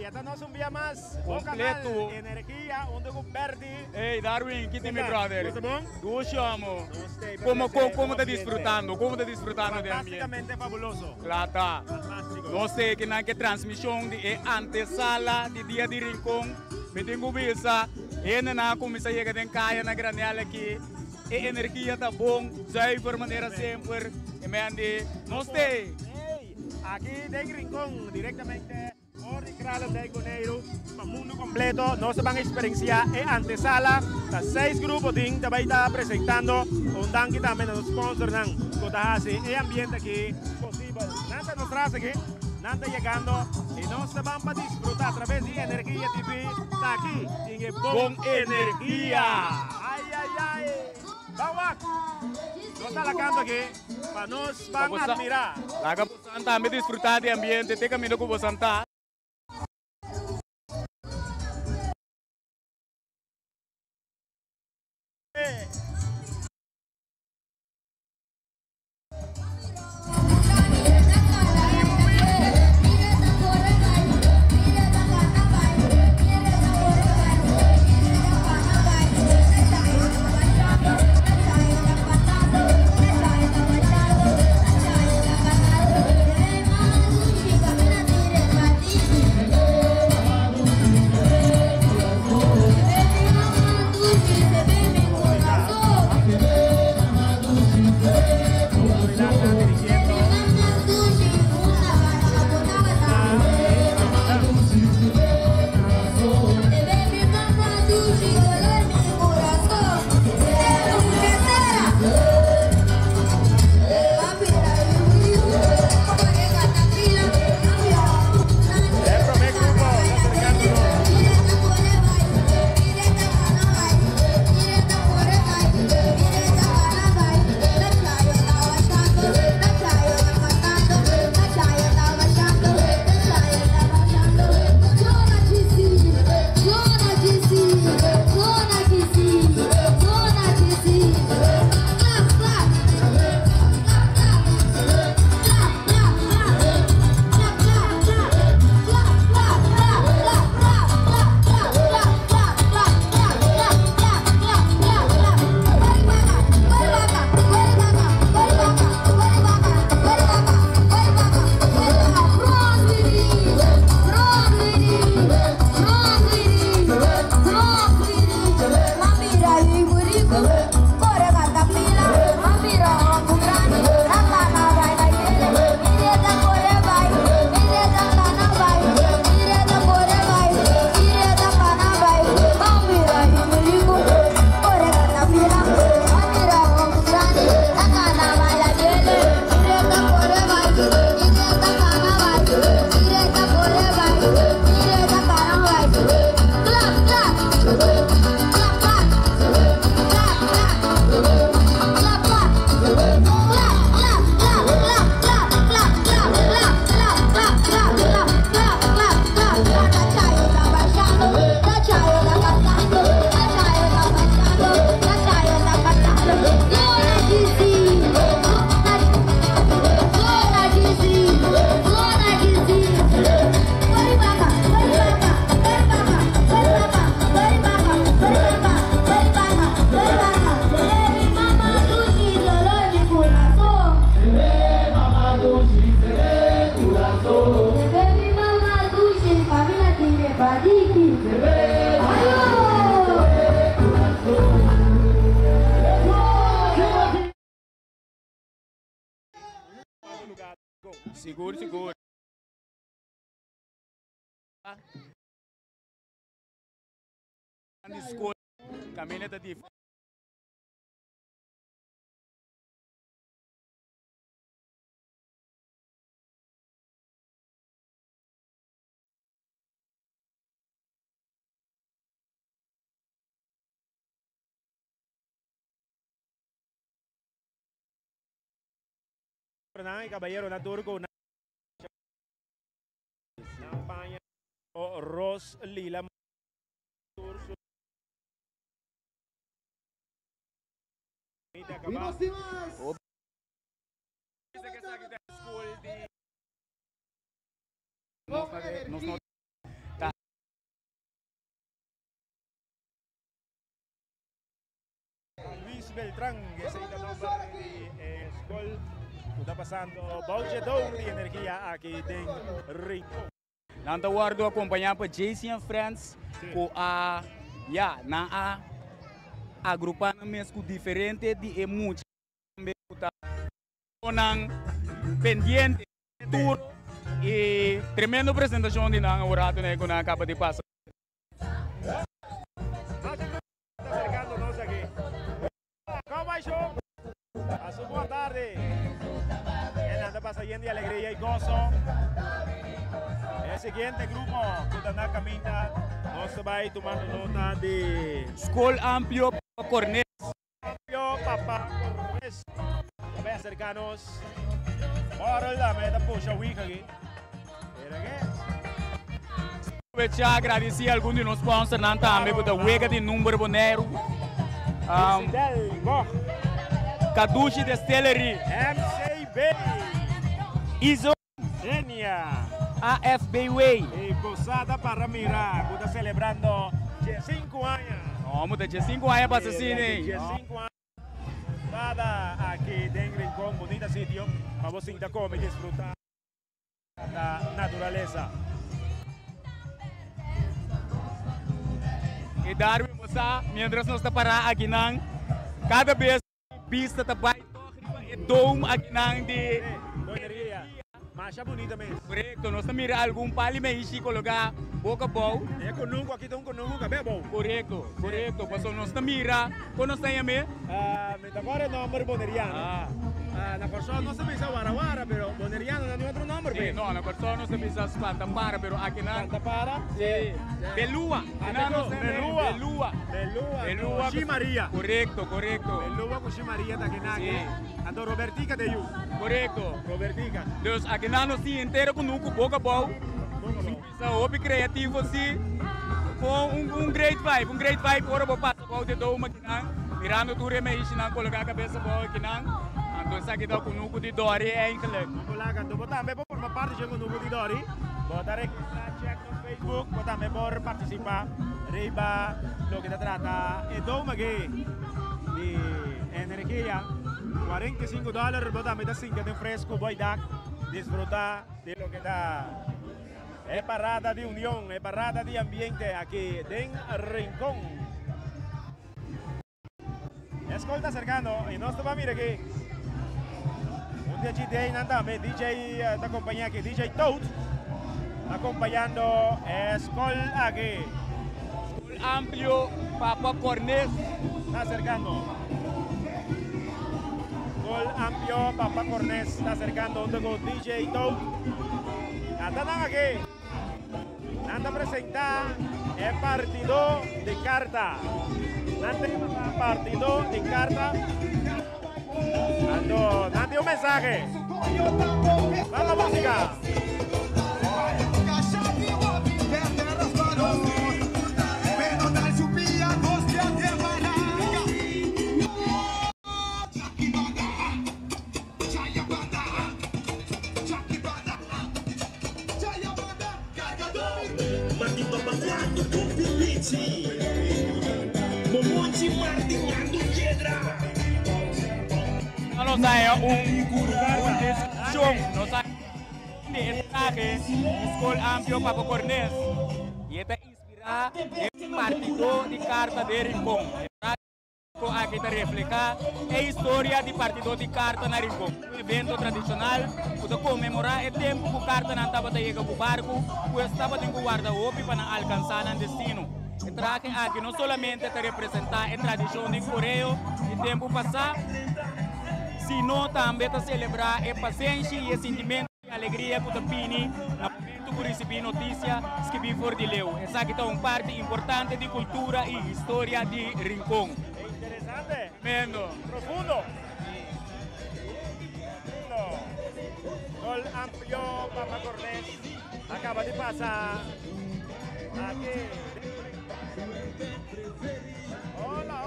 esta no es un día más. Completo. Energía, un de Berti. Hey, Darwin, ¿qué te mi brother? ¿Está bom? Tú chamo. Perfecto. ¿Cómo te disfrutando? ¿Cómo te disfrutando de ambiente? Fantásticamente fabuloso. Plata. Fantástico. No sé que na que transmisión de antesala de Dia de Rincón. Me tengo visa. E na começa a chegar em caia na granela aqui. E energia tá bom. Já de maneira sempre. E me ande. Não sei. Aquí de Rincón, directamente por Ricrales de Coneiro, el mundo completo, no se van a experienciar en antesala, los 6 grupos de te van a estar presentando un danque también los sponsors dan Cotajazi, el ambiente aquí posible, nada nos trae aquí, nada llegando y no se van a disfrutar a través de Energía TV, está aquí, en Bon Energía. Ay, ay, ay, vamos, no está la canto aquí. Para nos van a admirar. La que Santa me disfrutar de ambiente, te camino como Santa. Seguro, seguro. Caminhada de caballero na turco na campaña o Ros Lila Beltrán, que se nombre de Skol. Está pasando Bouchedon de energia aqui em Rincón. Nanta guardo acompanhar para JC and Friends, com a agrupando mesmo diferente de muito também pendiente tour e tremendo apresentação de nang orato na com acaba de passar. Acercándonos aqui. ¿Cómo va el show? A su buena tarde. Anda pasando de alegría y gozo. El siguiente grupo que está caminando nos va a tomar nota de Skol Amplio Cornet. Amplio Papá Cornes. Vamos a acercarnos. Ahora la meta puxa week aquí. Mira que. Agradecer a algum de nossos sponsors também por a wega de número boneiro. Caduche Distillery, MCB, Iso, Genia, AFB Way. E Posada para Mirar, que está celebrando 5 anos. Vamos ter 5 anos para assistir, 5 anos. Nada aqui em Rincón, bonito sitio, para você ainda comer e desfrutar da natureza. E Darwin Moça, mientras nós está parado aqui, cada vez pista está vai e dom aqui de energia. Marcha bonita mesmo. Correto, nós estamos mirando algum pali meio colocar boca boa. É conuco aqui, tem conuco, cabelo bom. Correto, passou nós estamos mirando, quando nós estamos me agora é nome boneriano. Na persona não se pensa Guaraguara, pero boneriano não é outro nome. Sim, não, na persona não se pensa Pantapara, pero aqui na Pantapara? Sim. Belua. Belua com Maria. Correto. Belua com Maria da Kenaki. A do Robertica de Yu. Correto. Robertica. Dus aqui na nós inteiro com o boca bom. Pensa hobby criativo assim. Com great vibe, ora vou passar de doma aqui na. Mirando tudo é meio na colocar a cabeça boa aqui na. Então, aqui está com o nuco de Dori, é incrível. Vamos também por uma parte de um nuco de Dori. Vou dar aqui check no Facebook, vou também por participar. Riba, lo que se trata é doma aqui de energia. $45, vou também dar 5 de fresco, vou dar, desfrutar de lo que está. É parada de união, é parada de ambiente aqui em Rincón. Escolta cercano, e nós estamos a mirar aqui. DJ também, DJ da companhia aqui, DJ Toad, acompanhando Skol aqui. Skol Amplio, Papa Cornes. Está acercando. Skol Amplio, Papa Cornes, está acercando junto con DJ Toad. Están aquí. Anda a presentar el partido de carta. Partido de carta. Date un mensaje. Vamos a la música. No sai discussione, no sai di Skol Amplio Papa Cornes. E está inspirado em partido de carta de Rincón. Aqui está reflejar a história de partido de carta na Rincón. Um evento tradicional para comemorar o tempo que a carta não estava chegando para o barco, que estava tendo guarda-roupa para alcançar o destino. Traje aqui não somente para representar a tradição de Coreia de tempo passado, sino também para celebrar a paciência e o sentimento de alegria que Pini no momento que recebi notícia que vi for de Leu. Essa aqui é uma parte importante de cultura e história de Rincón. Interessante. Tremendo. Profundo. Skol Amplio Papa Cornes acaba de passar aqui. Hola,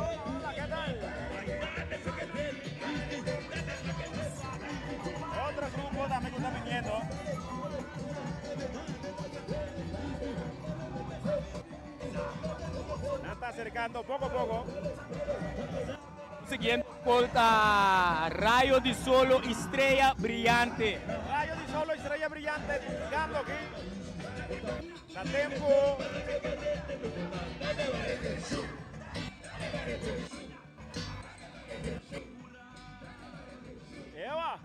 ¿qué tal? Otro grupo también que está viniendo. Se está acercando poco a poco. Siguiente escolta Raio di Solo Estrella Brillante. Rayo di Solo Estrella Brillante, ganando aquí. Da tempo. Eva.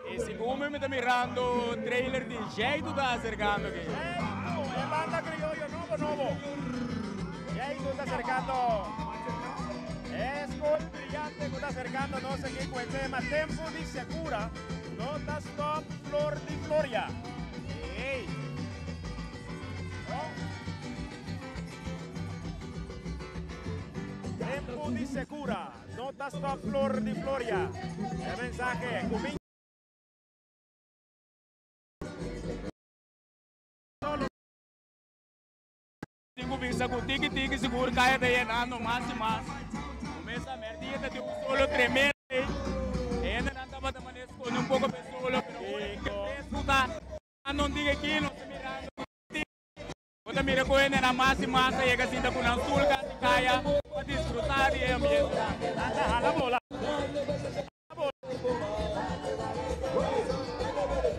E siccome mi sta mirando il trailer di Jeito sta acercando aquí. Es banda criollo nuevo. Y ahí tú estás acercando. Es gol brillante, tú estás acercando, no sé qué con el tema. Tempo di Secura, notas top Flor di Floria. Hey. Tempo di Secura, notas top Flor di Floria. El mensaje, Tengo vista con tiki seguro cae de llenando más y más. Comienza a medir de un solo tremendo. Ella no andaba de manera con un poco de solo, pero escuta, no diga aquí, no se mirando. Cuando mira con ella más y más, llega así con una sulca, cae, para disfrutar y ambiente. a la bola.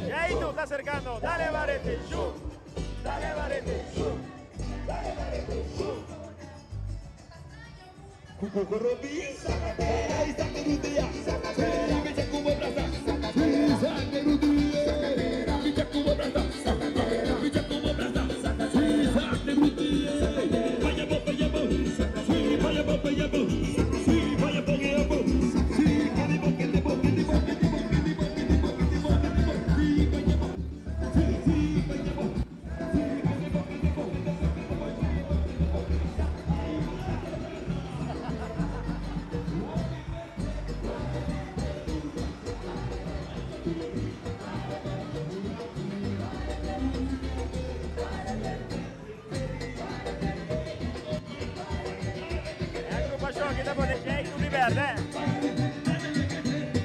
Y ahí tú estás acercando, dale Barete, shoot. Dale Barete, shoot. Kita pone Jeito di verde.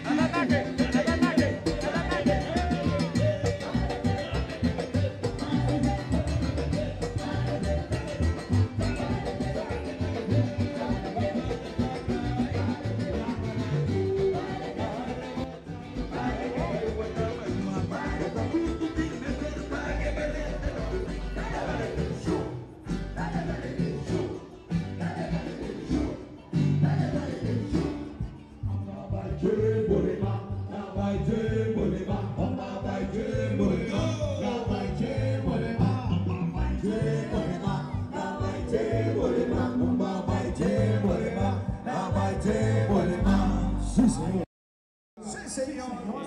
All'attacco.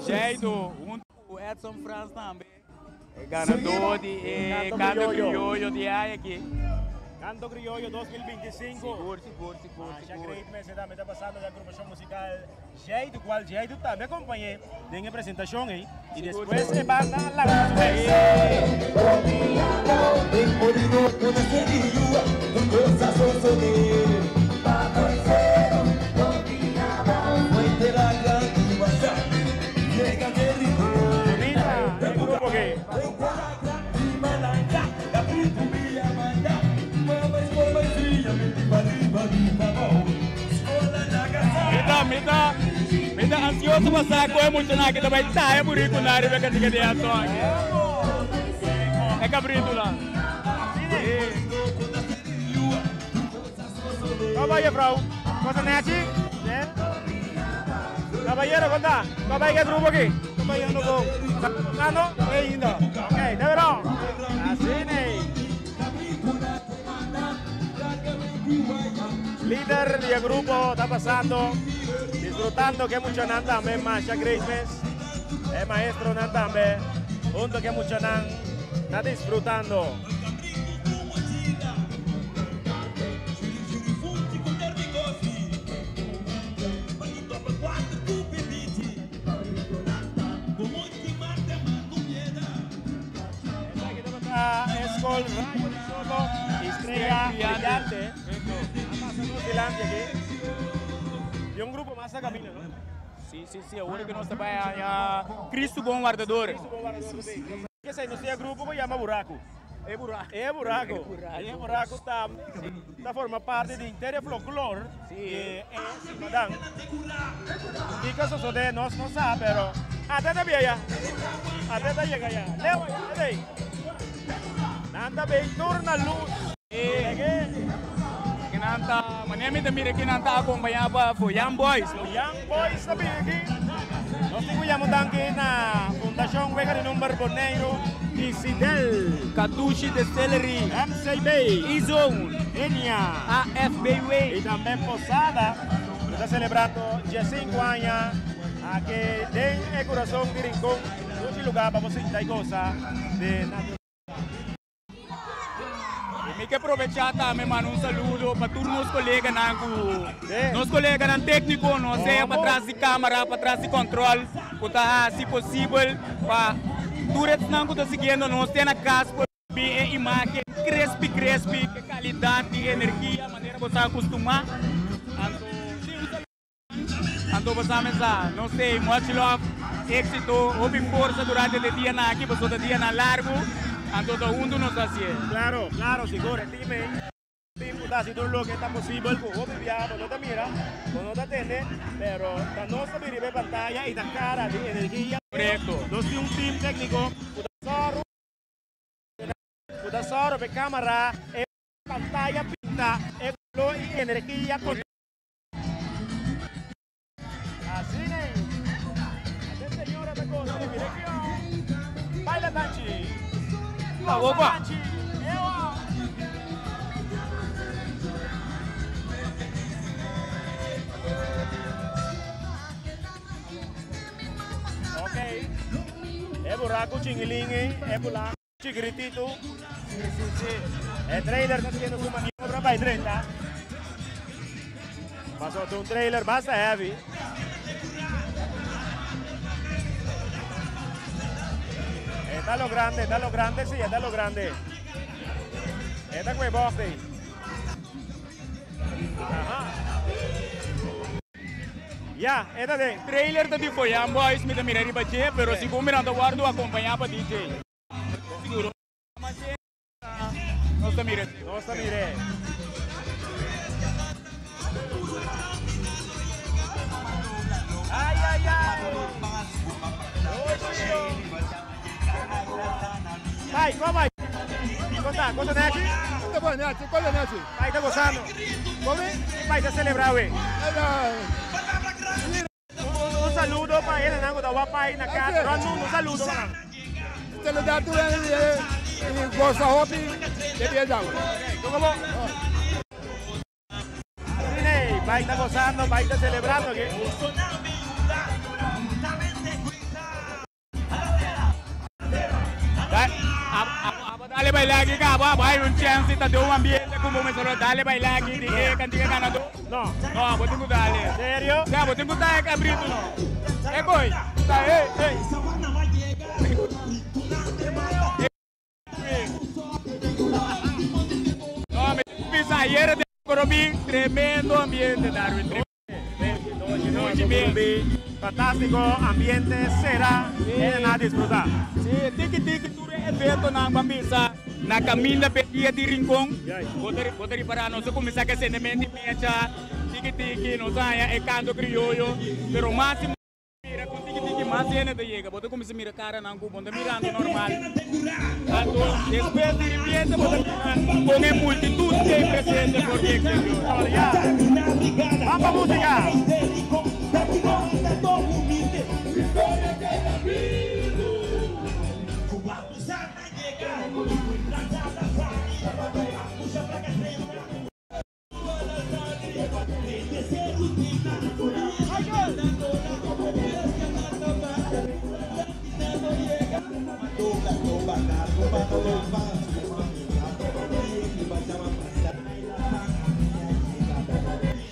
Jeito, o Edson Franz também. É ganador de Canto Criollo de aqui. Canto Criollo 2025. Seguro. Ya Great me está pasando la agrupación musical Jeito, cual Jeito también acompañé en la presentación ahí. Y después se banda la el grupo que Me está ansioso pasar com emocionar que também tá bonito na área que tem de ação. É cabrito lá. Caballero, Frau. Cosa ne aquí? Caballero, conta. Caballero, ¿qué grupo aquí? Caballero, ¿estás tocando? Ainda. Ok, de verão. Assim, líder del grupo está pasando, disfrutando que mucho nan también, Masha Christmas, el maestro nan también, junto que mucho nan está disfrutando. Es Rayo di Solo Estrella Brillante. Delante aquí. Y un grupo más a camino, ¿no? Sí, é o único que nós trabalhamos Cristo Bom Guardador. Que se nos grupo que llama Buraco. É buraco está forma parte de inteiro folclore. Sim. Madame. E que isso de nós não sabe, pero até da via. Até da chega já. Leva aí. Nanda bem turna luz. Kinanta, manemi da mira kinanta acompanhava foi Young Boys. Young Boys sabi aqui. Nós tivemos aqui na Fundação Vega de Número Boneiro e Sidel. Catucci Distillery, MCB, Izone, Enya, AFBW. e também Posada. Está celebrando 15 anos aqui tem o coração de Rincón. Outro lugar para você ter coisa de natureza. Me que aproveitar também, mano, saludo para todos os colegas, nos colegas não técnico, não sei, para trás de câmera, para trás de controle, para se possível, para todos não estão seguindo, nós temos a casa para ver a imagem crespi, que qualidade de energia, maneira que você acostumar. Então, você sabe, não sei, much love, êxito, houve força durante o dia aqui, porque o dia largo. Anto todo mundo nos hace. Claro, seguro, time está haciendo lo que está posible, como viajar, no te mira, no te atiende, pero no se ve pantalla y da cara de energía. Correcto. No es un team técnico, puta solo de cámara, pantalla pinta, y energía con. Así es. Atención, señora, me cosa de dirección. Baila Tanchi. Opa! Ok. É buraco chingilingue, é buraco chigritito. El trailer está haciendo su maniobra para 30. Pasó de un trailer basta heavy. Está lo grande, sí, está lo grande. Está con el boxe. Ajá. Ya, está de. Trailer também foi Young Boys, me também era bater, pero se como mirando guardo acompanhava DJ. Seguro. Não está mire. Ai. Vai, como vai? Conta Neto? Tá bom, Neto, qual é Neto? Vai, tá gostando? Como? Vai, tá celebrar, ué. Um saludo para ele, não, da Wapai na casa. Um saludo, mano. Você lhe dá tudo e gosta de hobby, deve dar. Tudo bom? Vai, tá gostando, vai, tá celebrando aqui. Dale bailar aqui, cara, vai um chance, tá deu ambiente como me falou, dale bailar aqui, de cantiga ganador. Não, vou ter que dar. Sério? Já, vou ter que dar cabrito, não. É coi, tá, ei. Não, me pisaieira de Corobi, tremendo ambiente, Darwin. Fantástico ambiente será a disfrutar. Sim, tiki tudo evento na Bambisa, na caminha pedia de Rincón. Botei para nós começar a ser semente mecha, tiki nós é canto crioulo, pero máximo mira com tiki mais ainda de chega. Botei começar a mirar cara na Cuba, botei mirando normal. Então, depois de repente botei com a multidão que é presente por aqui. Vamos a música.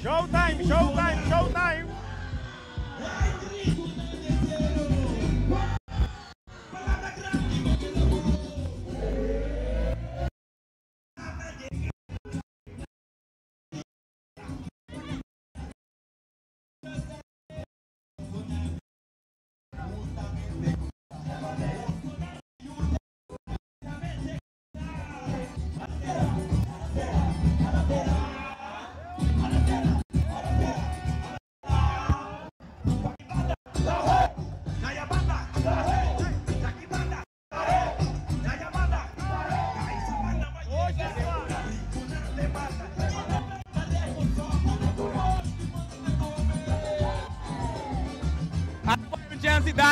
Showtime.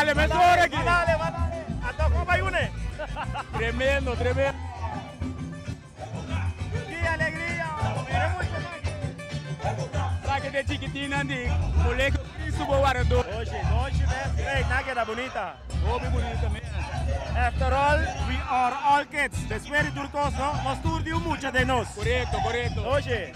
Matale, me sobra aquí. Matale. Hasta cómo hay une. Tremendo. ¡Qué alegría! Mira mucho más. Para que de chiquitina de colegio subo guardo. Oye, ves, nada que bonita. Muy bonita, mira. After all, we are all kids. Después de turcos, ¿no? Nos turdió mucho de nos. Correcto. Oye.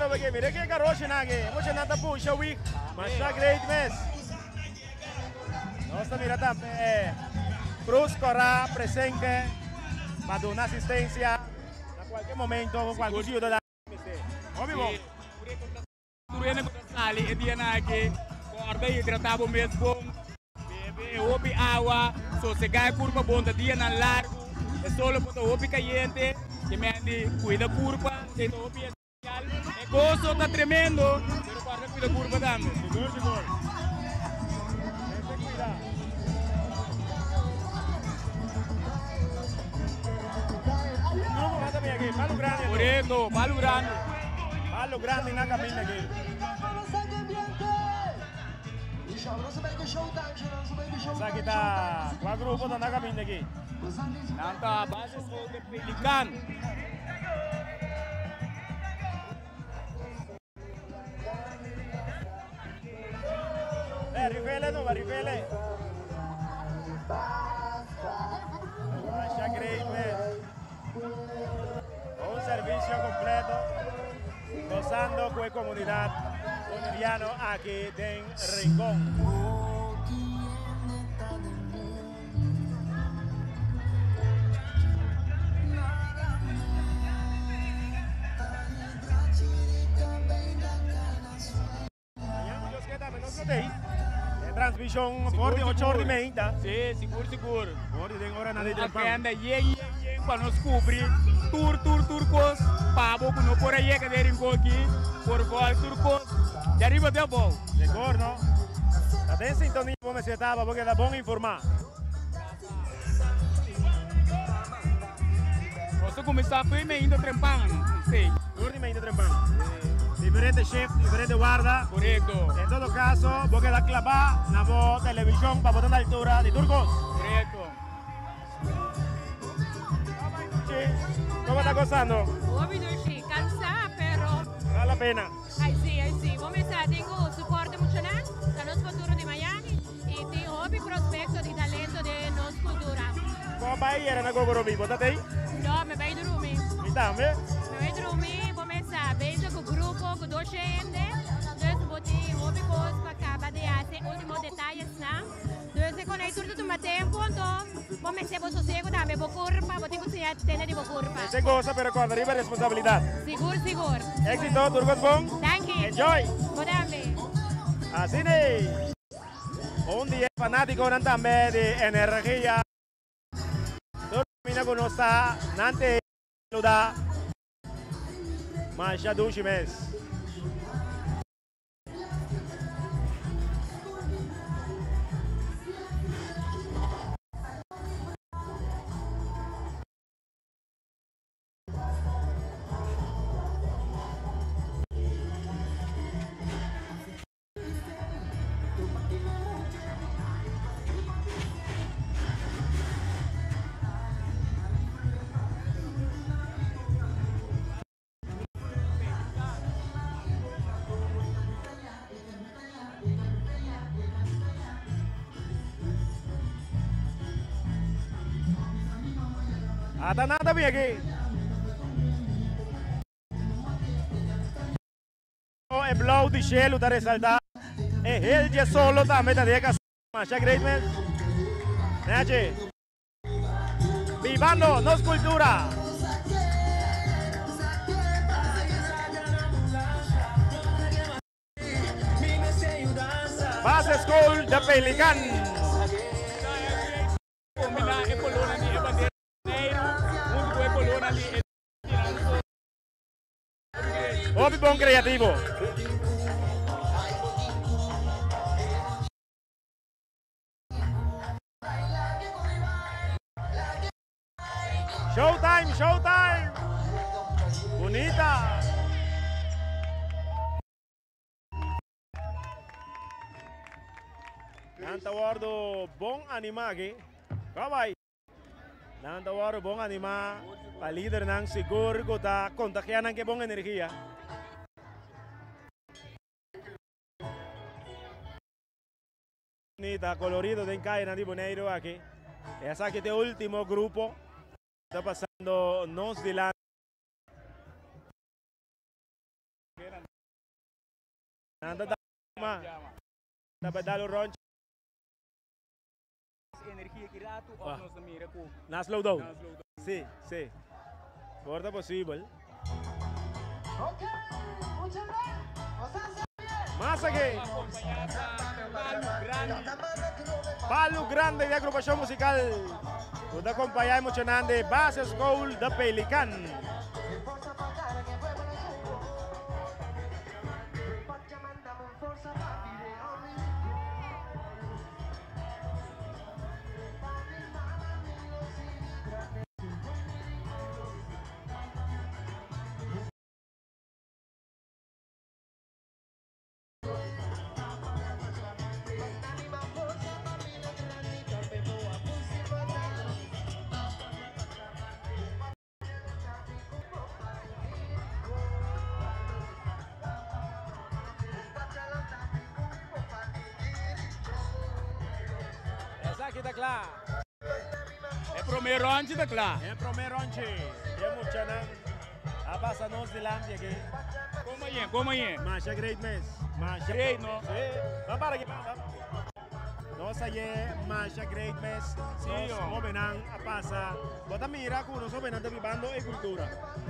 Porque mire que garoche nage, mucha nata puxa week, mas está great mes. Nossa mira también, Cruz corra presente, para dar una asistencia a cualquier momento, cualquier ciudadano. Óbvio. Turene ko sali e dia na que corda e tratava mesmo bebe obi agua, so se gai curva bonda dia na largo, é solo para obi caliente, que me andi cuida curva, se obi el gozo está tremendo, pero guarda cuida curva también. Seguro. No, manda bien aquí, palo grande. Correcto, palo grande. Palo grande na cabina aqui. Essa aqui tá com a grupo na cabina aqui. Nanta base de Pelican. Rifele no, rifele. Acha great, un servicio completo, gozando con la comunidad boliviana aquí en Rincón. Transmissão forte 8 horas e meia. Sim, seguro. Forte tem hora nada de tempo. Anda yeng para nos cobrir. Turcos. Pabo que não por aí que derem aqui. Por vol turcos. De arriba de bom. De cor, não? Até em sintonia como se estava, porque é bom informar. Você começar a ver ainda trempando. Sim. Turno ainda trempando. Diferente chef, diferente guarda. Correcto. En todo caso, vos quedás clavado en la televisión para botar la altura de turcos. Correcto. ¿Cómo está gozando? Obvio, sí, cansada, pero... Vale la pena. Ay, sí. Vamos a tengo soporte emocional de los futuros de Miami y tengo obvio prospecto de talento de nuestra cultura. ¿Cómo va a ir en el Gogoro Vivo? ¿Estás ahí? No, me voy a dormir. ¿Y también? Me voy a dormir, vamos a ver con el grupo, con dos gente. Entonces, voy a cosas para acabar de hacer últimos detalles, ¿no? Entonces, con el turno de un tiempo, entonces, vamos a hacer vos sossego también, vos curva, vos tengo que tener de vos curva. Se goza, pero con arriba responsabilidad. Seguro. Éxito, Turcos Bon. Thank you. Enjoy. Vos también. Así es. Un día fanático también de energía. Termina con nuestra nante luda. Masha Dushimes. Hasta nada bien aquí. El blow de cielo está resaltado. El ya solo también está de casa. Masha Greatman. Nache. Vivando nos cultura. Base School de Pelican. Obi Bon creativo. Showtime, showtime. Bonita. Nanta wardo bom anima aqui. Vai. Nanta wardo bom anima. Pa líder nang seguro ko ta contagian ang bom energia. Bonita, colorido de calle Nandi Boneiro aquí. Esa que este último grupo está pasando nos delante. Nanda ma. Dapat dalo ron. Energia que rato ou nós mira com. Na slow down. Sí, sí. Porta possível. Más aquí. Palo Grande de agrupación musical. Nos acompaña emocionante Base School de Pelican. Aqui está claro. É primeiro antes está claro. É primeiro antes. É muito chanang. A passa nos delante aqui. Como é? Mas é great mess. Great, não? Sim. Vamos para aqui. Nossa é mas é great mess. Sim, ó. Obenan a passa. Bota mira com nós obenan tá vivendo e cultura.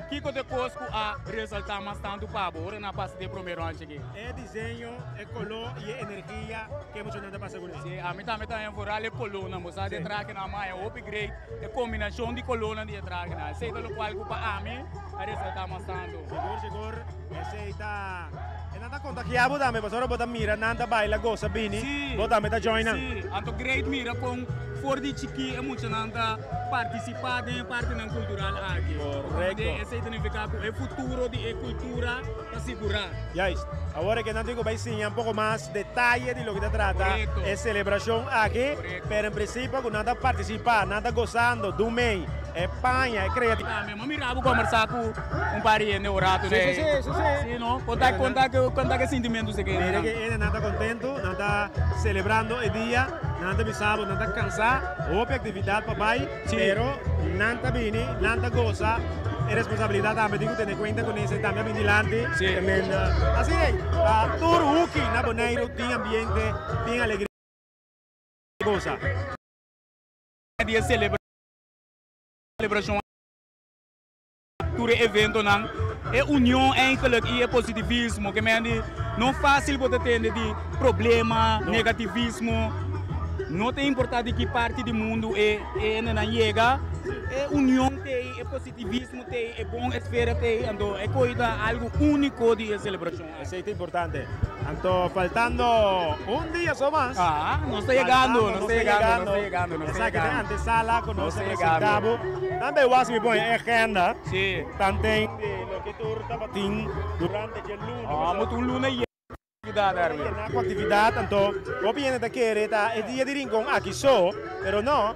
Kiko de Cosco a ressaltar mais tanto para agora na passa de primeiro antes aqui. É desenho, é color e é energia que é emocionante passa com isso. Sim, a mim também é enforar a coluna, mas a de traque na mãe é upgrade, é combinação de coluna de traque na. Sei pelo qual para a mim a ressaltar mais tanto. Seguro. Esse está e nada contagiado também, mas agora bota mira, nada baila, goza bini. Sim. Bota meta join. Sim, anto great mira com for de chiqui emocionante participar em parte não cultural aqui. Correto. Esse significa que é futuro de cultura para segurar. Ya es. Ahora que Nantico va a enseñar un poco más detalle de lo que se trata. Correcto. Es celebración aquí, Correcto. pero en principio con nada participar, nada gozando, Dumei, España, es creativo. Mas mira, vou conversar com pariente orato, né? Sí. Sim, não? Contar que sentimento você quer. Mira que él nada contento, nada celebrando el día, nada pisado, nada cansado, obvia actividad papai, Sí. pero nada vini, nada goza. Es responsabilidad también de tener cuenta con eso, también vigilante. Sí. También, así es, tour Uki, na Boneiro, tiene ambiente, tiene alegría. Goza. De celebração todo evento não é união eigenlijk e é positivismo que mende não fácil você ter de problema negativismo não tem importância que parte do mundo é não chega é união tem é positivismo tem é bom esfera tem então é coisa algo único de celebração Eso es importante. Tanto faltando un día o más. não está chegando não está chegando Esa que tem antesala, con No los está presentamos. También vas a poner agenda. sim También lo que tú tapatín durante el lunes. muito luna e atividade Una actividad, tanto o viene de querer el día de rincón aquí solo, pero no.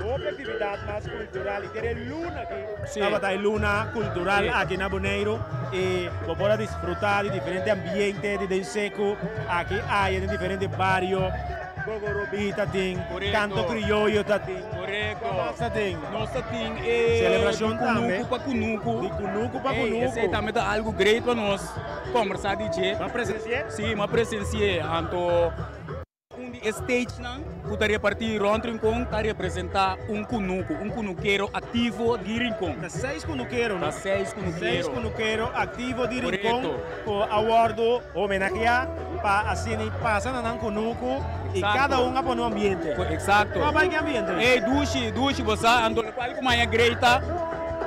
Otra actividad más cultural y quiere luna aquí. Sí. Hay luna cultural Sí. aquí en Aboneiro y vos podés disfrutar de diferentes ambientes de seco. Aquí hay en diferentes barrios. Gogorobita ting, Correcto. canto criollo tating. correto Nossa ting. nossa tem é Celebração de também. cunuco para cunuco De cunuco para esse cunuco. também é algo great para nós conversar de che ¿Va a presenciar? sim uma presenciei então stage não poderia partir rond Rincon para representar cunuqueiro ativo de Rincon Las 6 cunuqueros, ¿no? das 6 6 cunuqueiros cunuqueros activos de Rincón Correcto. con awardo homenajear para así pasan a cunuco y Exacto. cada uno a poner un ambiente. exato ¿Cómo vai que ambiente? duche você então qual que mais greita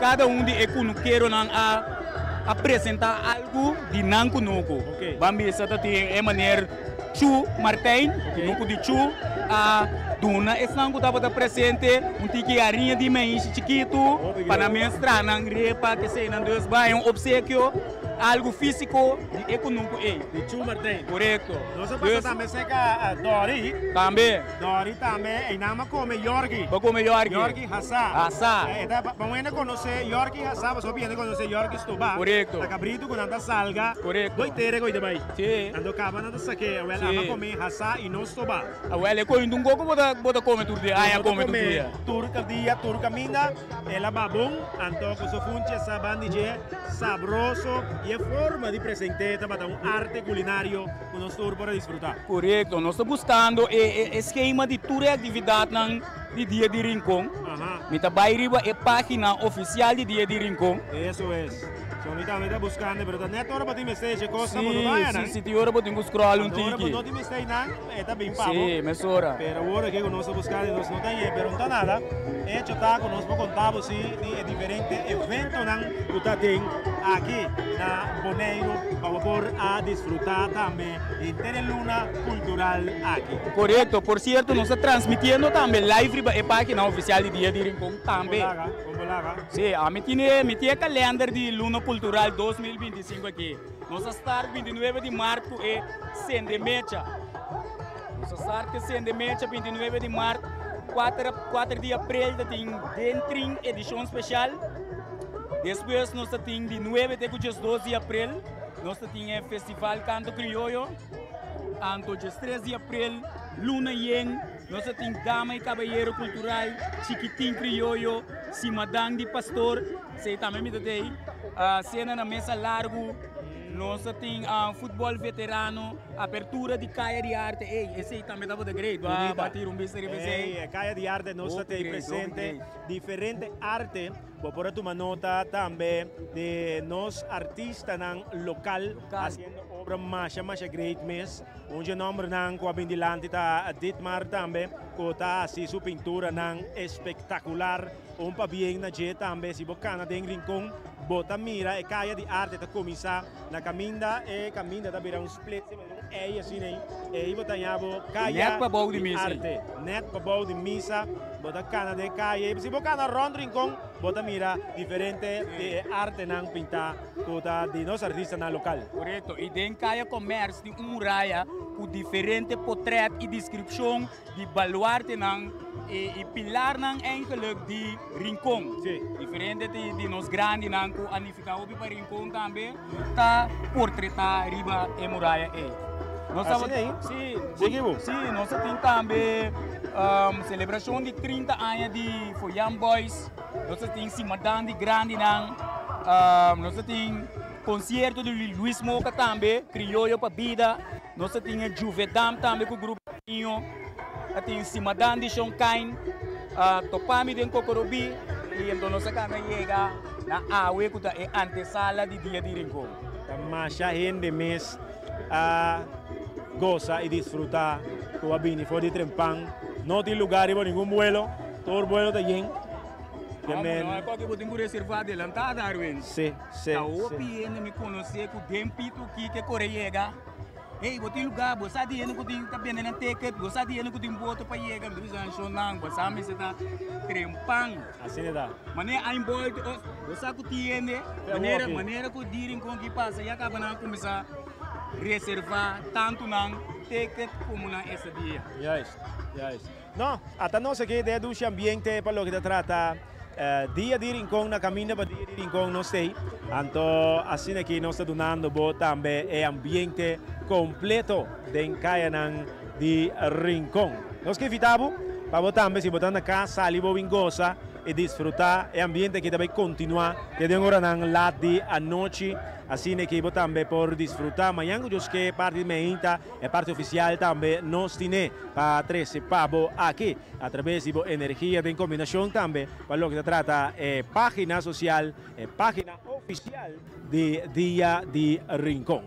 cada de cunuqueiro não a apresentar algo de Nanco Nuco. Ok. Vamos ver se maneira Chu Martin, Nuco de Chu, a Duna, esse Nanco estava presente, tique arinha de mãe chiquito, para mim estranha, repa, que sei, não Deus vai, obsequio, algo físico de econômico. De Chu Martin. Correto. Nós passamos também seca Dori. Também. Dori também, e nama come Yorgi. Vou comer Yorgi. Yorgi Hassan. Hassan. Vamos ainda conhecer Yorgi Hassan, você pode conhecer Yorgi Stoba. Correto. A cabrito com anta salga. Correto. Doi tere coi dabai. Sim. Ando cava nanta saque, well ama come Hassan e não Stoba. A well é coisa um pouco bota come tudo dia. Aí come tudo dia. Turca minda, ela babum, anto com sofunche sabandije, sabroso e a forma de presente para arte culinário que nós tour para desfrutar. Correto. Nós estamos buscando esquema de toda atividade de Dia de Rincón. Me trabalha riba a página oficial de Dia de Rincón. Eso es. Ahorita está buscando, pero não é hora para ti me esteja coisa, mas não vai, né? Sim, sim, hora para ti scroll um tiki. Não te me esteja nada, está bem pago. Sim, mas hora. Pero agora que nós estamos buscando, nós não tem, pero não está nada. Hecho tá, nós vamos contar você de diferente evento que está tem aqui na Bonaire para por a desfrutar também Interluna Cultural aqui. Correto. Por certo, nós estamos transmitindo também live a página oficial de Dia de Rincón também. Sim, a mim tinha calendar de Luna Cultural 2025 aqui. Nós estamos 29 de março e Sendemecha. Nós estamos Sendemecha 29 de março, 4 de abril tem Dentrin edição especial. Depois nós temos de 9 até 12 de abril, nós temos Festival Canto Criollo. Anto dia 3 de abril, Luna Yen, nós temos Dama e Caballeiro Cultural, Chiquitim Criollo, Simadang de Pastor, sei também me dei, cena na mesa largo, nós temos futebol veterano, abertura de Caia de Arte, esse também dá para great, vai bater beijo de Caia de Arte nós temos presente diferente arte. Vou pôr uma nota também de nós artistas local fazendo obra mais great mês. Onde nome não com a bindilante tá Ditmar também, que tá assim sua pintura não espetacular. Pa bem na jet também se bocana de Rincón, bota mira e Caia de Arte tá começar na caminda tá virar split assim nem e botanyabo Caia de Arte, net para bom de missa. Bota cana de calle, se bocana round Rincón, bota mira diferente de arte nang pintar, toda de nos artistas na local. Correto. E dentro caia comércio de muralha com diferente portrait e descrição de baluarte nang e pilar nang enkele de Rincón. Diferente de nos grande nang com anificado para Rincón também, tá portretar riba e muralha Nós sim, nós temos também celebração de 30 anos de Foyam Boys, nós temos Simadang de Grande, nós temos concerto de Luis Moca também, Criollo para Vida, nós temos Juvedam também com o grupo temos Simadang de Shonkain, Topami de Cocorobi, e então nós chega na Aue, que é a antesala de Dia de Rincón. Mas a gente mês goza y disfruta con la bini fuera de Trempán. No tiene lugar y ningún vuelo, todo el vuelo está lleno. No, é qualquer coisa que reservar adelantada, Darwin. Sim. O PN me conhece com o Dempito que correga. Ei, você tem lugar, você sabe que você está vendendo ticket, você sabe que você tem voto para chegar, você sabe que você está Trempán. Assim dá. Maneira a embolde, você sabe que maneira que o dinheiro que passa e acaba não começar reservar tanto na ticket como na esse dia. Yes. No, até nós aqui dentro do ambiente para o que trata Dia de Rincón na caminho para Dia de Rincón nós tem. Então, assim aqui nós estamos donando também o ambiente completo de Caia de Rincón. Nós que invitamos para também se botar na casa, ali goza e desfrutar o ambiente que também continua que de agora na lá de a noite. Assim que vou também por desfrutar. Amanhã os que parte de meinta é parte oficial também nós temos para 13 pavo aqui através de energia de combinação também para o que se trata página social, página oficial de Dia de Rincón.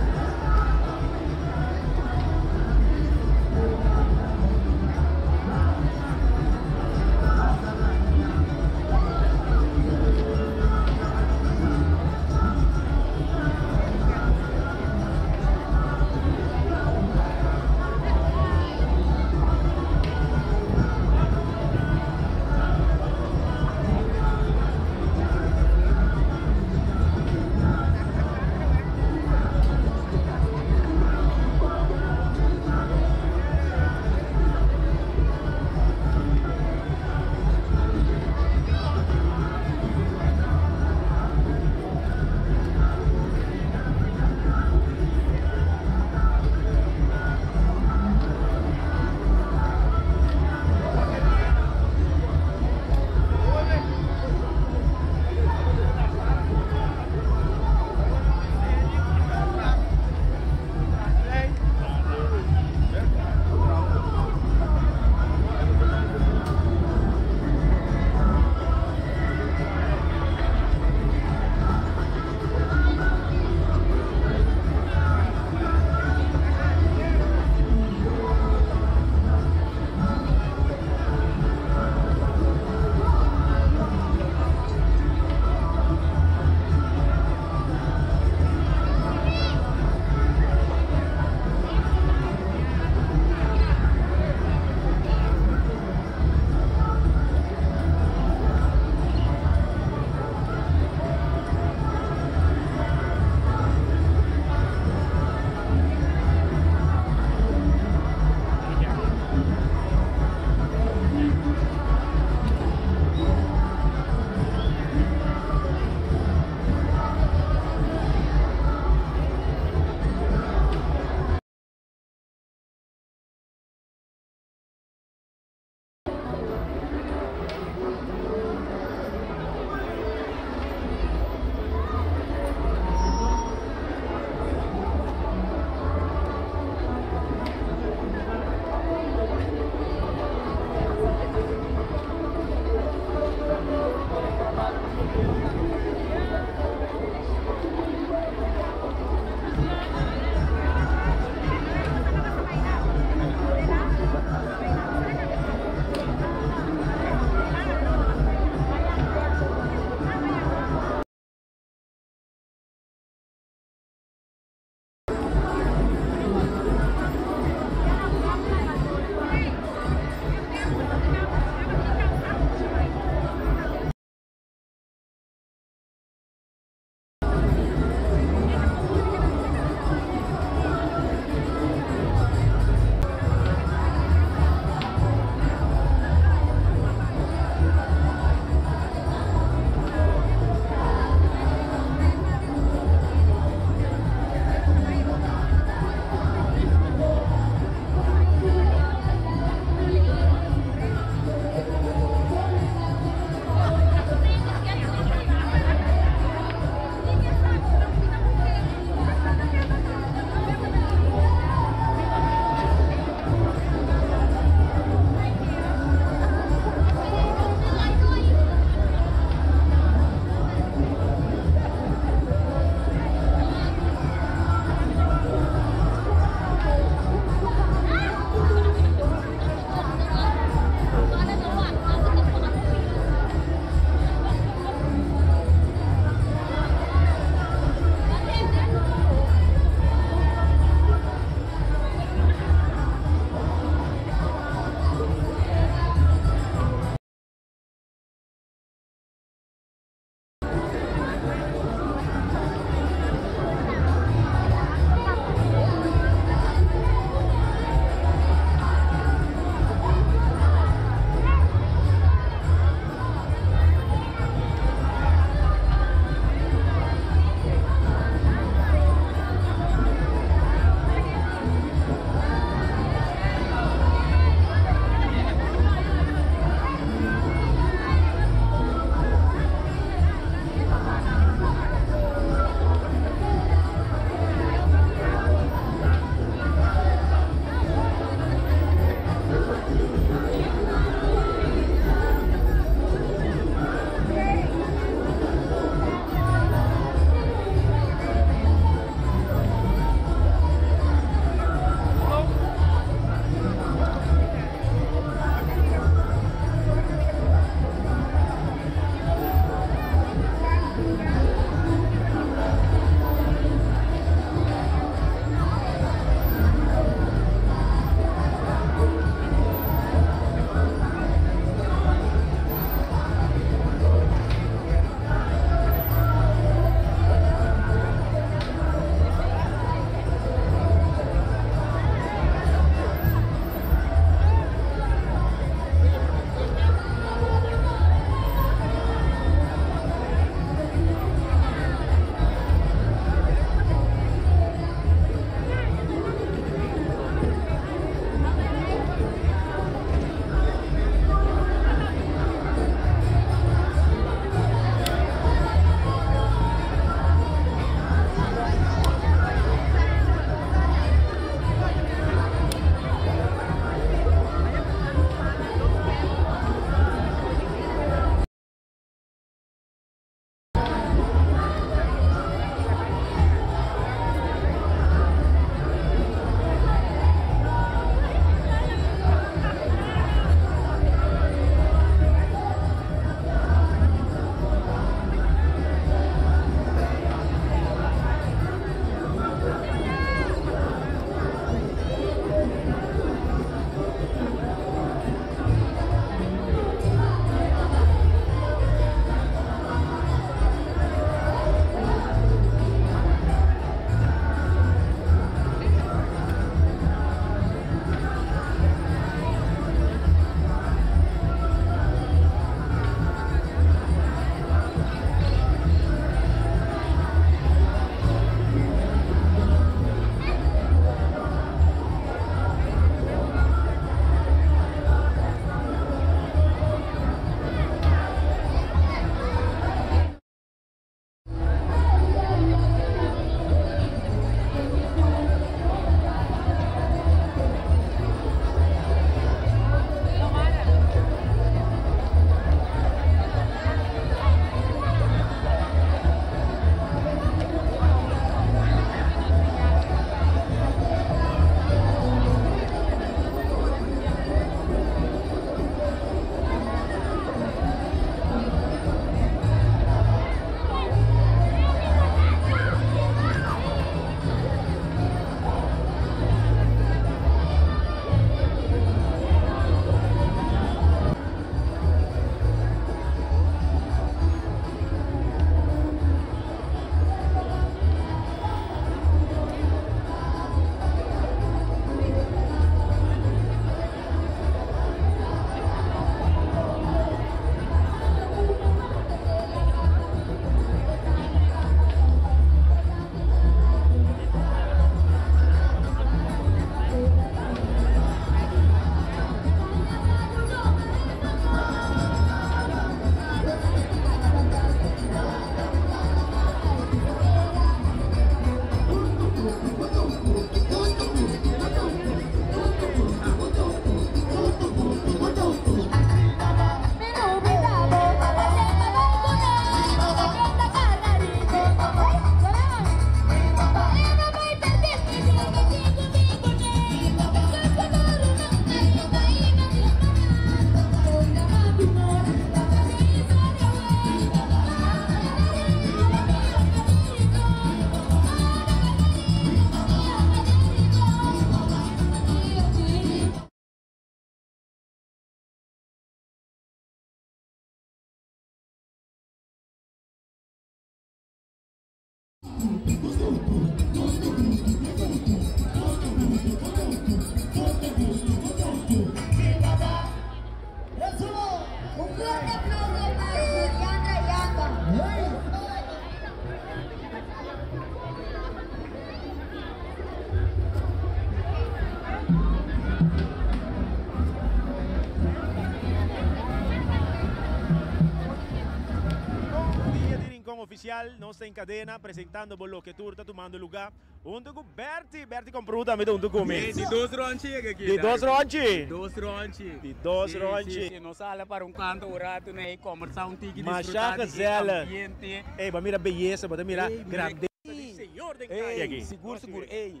Oficial no está en cadena presentando por lo que tú estás tomando lugar. Un tuco Berti comprou também um tuco De 2 ronchi aqui. De 2 ronchi. 2 ronchi. De 2 ronchi. Não sala para canto o rato né conversar tique desfrutar do ambiente. Ei, para mira beleza, para mira grandeza do Senhor de caia aqui. Seguro. Ei.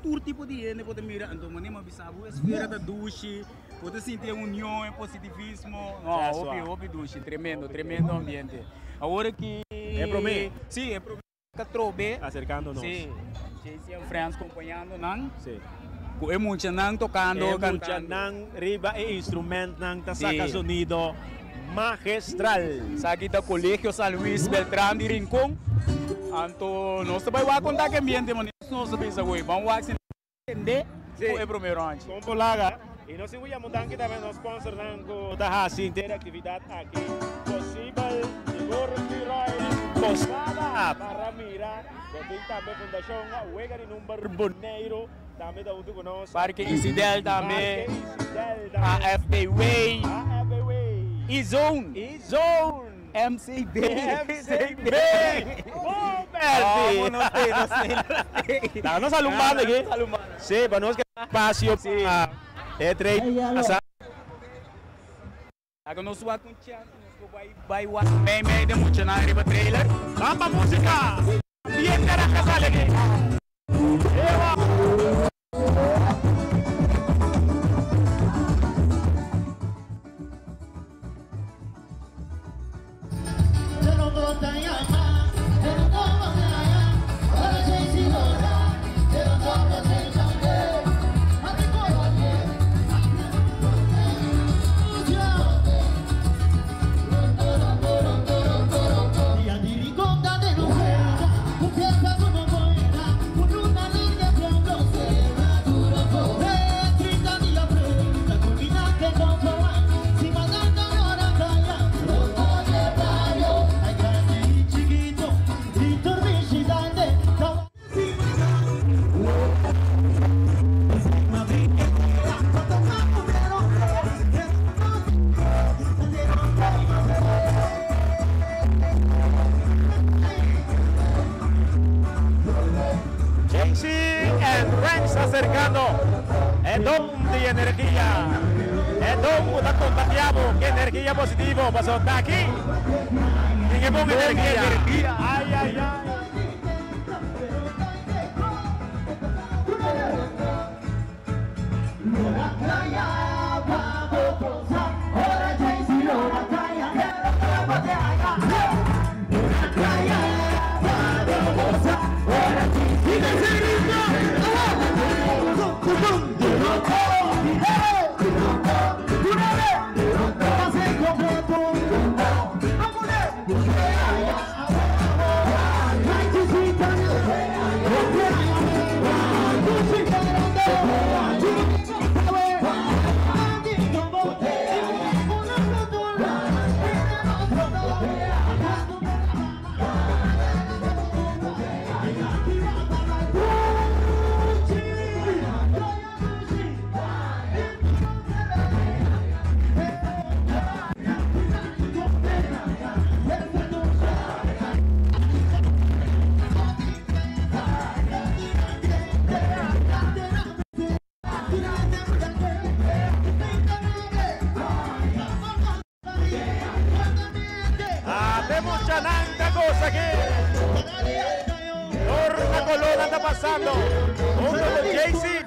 Todo tipo de gente pode mirar, então mané mas sabe esfera da duche, pode sentir união, positivismo. Hopi duche, tremendo ambiente. Agora que é para mim. Sim, é para mim. Catrobe acercando-nos. Sim. Sim, friends acompanhando nang. Sim. É muito nang tocando, cantando. Mucha nang riba e instrumento nang ta saca sonido magistral. Sa aqui da Colégio San Luis Beltrán de Rincón. Anto nós vai contar que ambiente mano, nós pensa hoje, vamos entender o é primeiro antes. Com polaga. E nós vamos mudar aqui também nos sponsor nang da assim ter atividade aqui. Possível posada para mirar, porque também fundação Huega de número Boneiro, também da outro conosco. Parque Isidel também. AFB Way. E-Zone. MCB. Oh, Berti. Não sei. Nós alumbando aqui. Sim, para nós que espaço é trade. Agora nós vamos com vai meio de muito na riba trailer. Vamos música. Bien caraca sale aquí. Acercando el don de energía, el don está contagiado, que energía positiva pasó hasta aquí, y que ponga energía, ay, ay, ay. Pasando, uno de Jay-Z,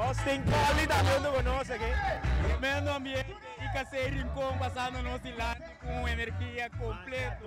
Austin Collie también lo conoce, ¿qué? Tremendo ambiente y Casey Rincón pasando en oscilante con energía completa.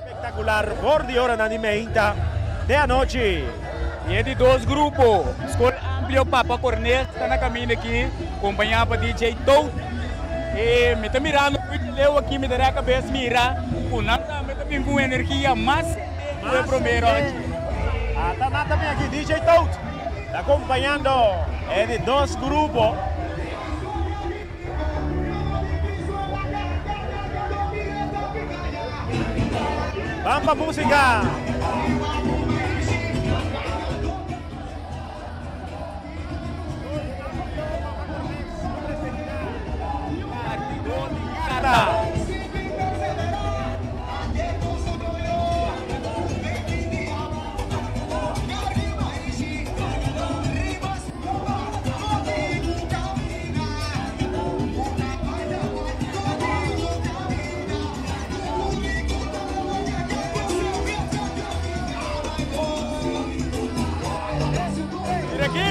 Espectacular, por de hora de meita de anoche. E é de dois grupos. Escola Amplio Papa Cornel está na caminho aqui, acompanhado por DJ Tout. E me está mirando, eu aqui me dará a cabeça mirar. O nada me está vindo energia mais do primeiro. Está também aqui DJ Tout, está acompanhando. É de dois grupos. Vamos para a música.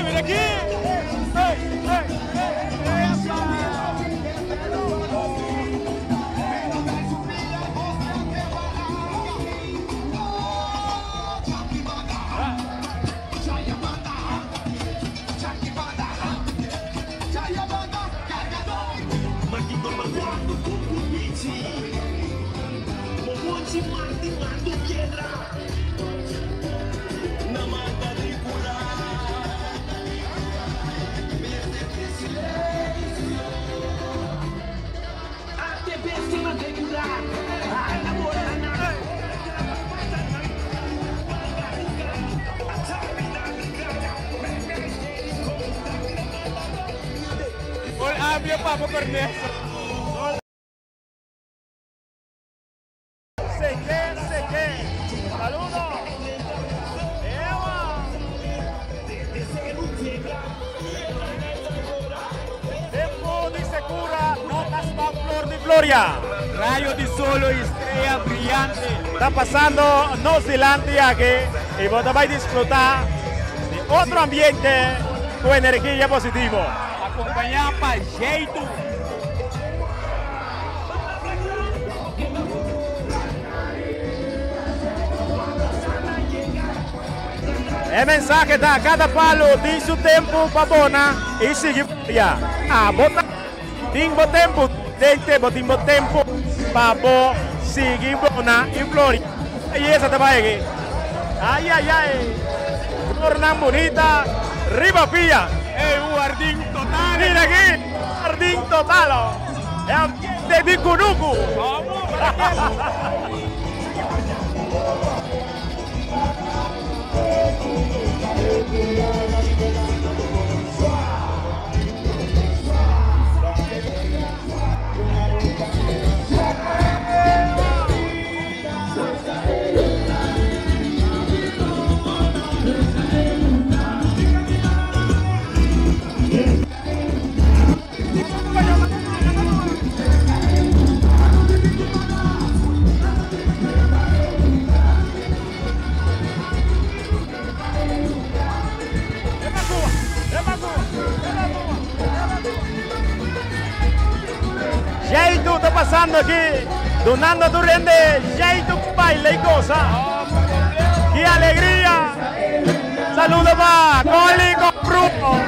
Mira aqui! Amplio Papa Cornel. Seque. Saludos. Tempo de Secura, notas para Flor de Floria. Rayo de solo y estrella brillante. Está pasando nos delante aquí y vos vais a disfrutar de otro ambiente con energía positiva. Acompanhar para jeito. El mensaje da cada palo de su tiempo para bona y sigue ya. Bota timbo tempo dente botimbo tempo para sigue bona y Floria. Y esa te va aquí. Ay. Tornan bonita, riba pilla. Un jardín total. Mira aquí, jardín total. De Bicunucu. Jeito está pasando aquí, donando tu rende, Jeito baila y cosa. ¡Qué alegría! Saludos para Coli con Bruno.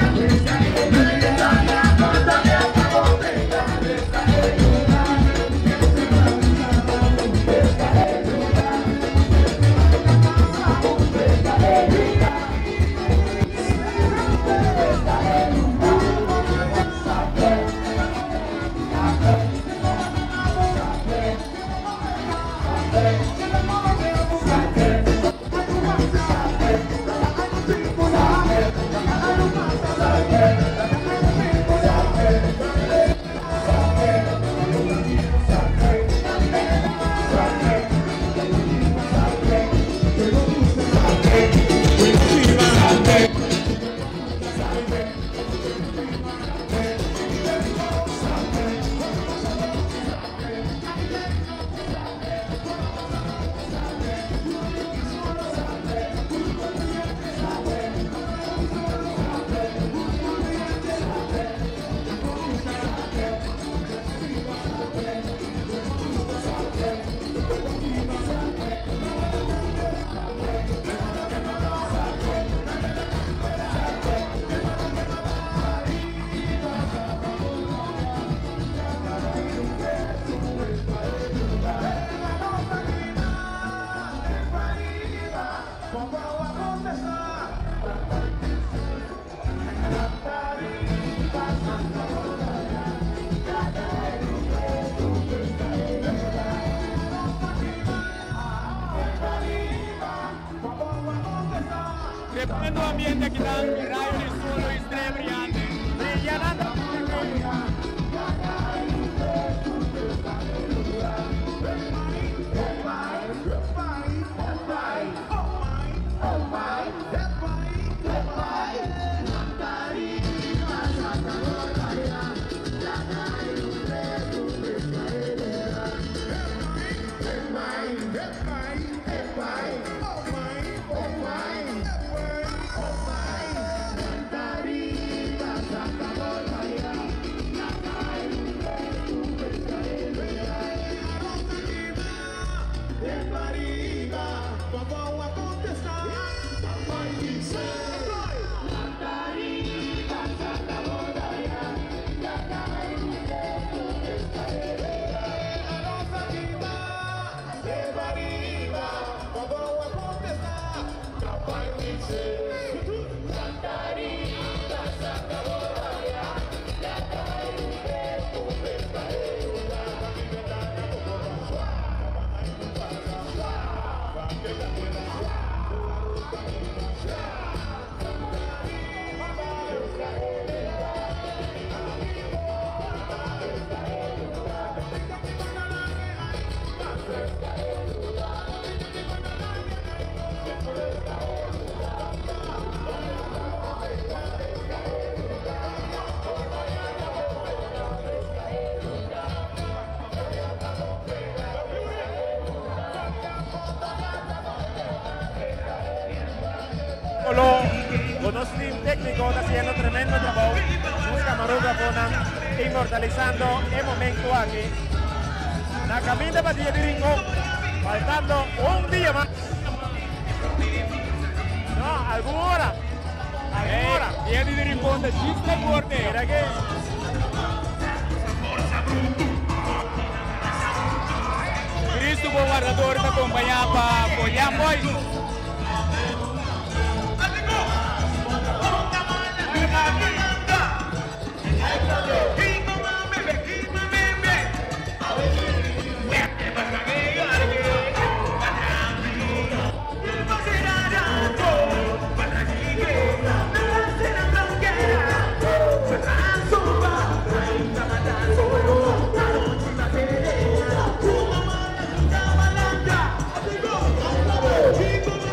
Tremendo ambiente aqui na Raio de Solo, estreia brilhante. Con los team técnicos haciendo tremendo trabajo, los camarógrafos inmortalizando el momento aquí. La camina para Dia de Rincón, faltando un día más. No, alguna hora. Dia de Rincón de chiste fuerte. Mira que Cristo Guardador te acompaña para apoyar Boys. Chico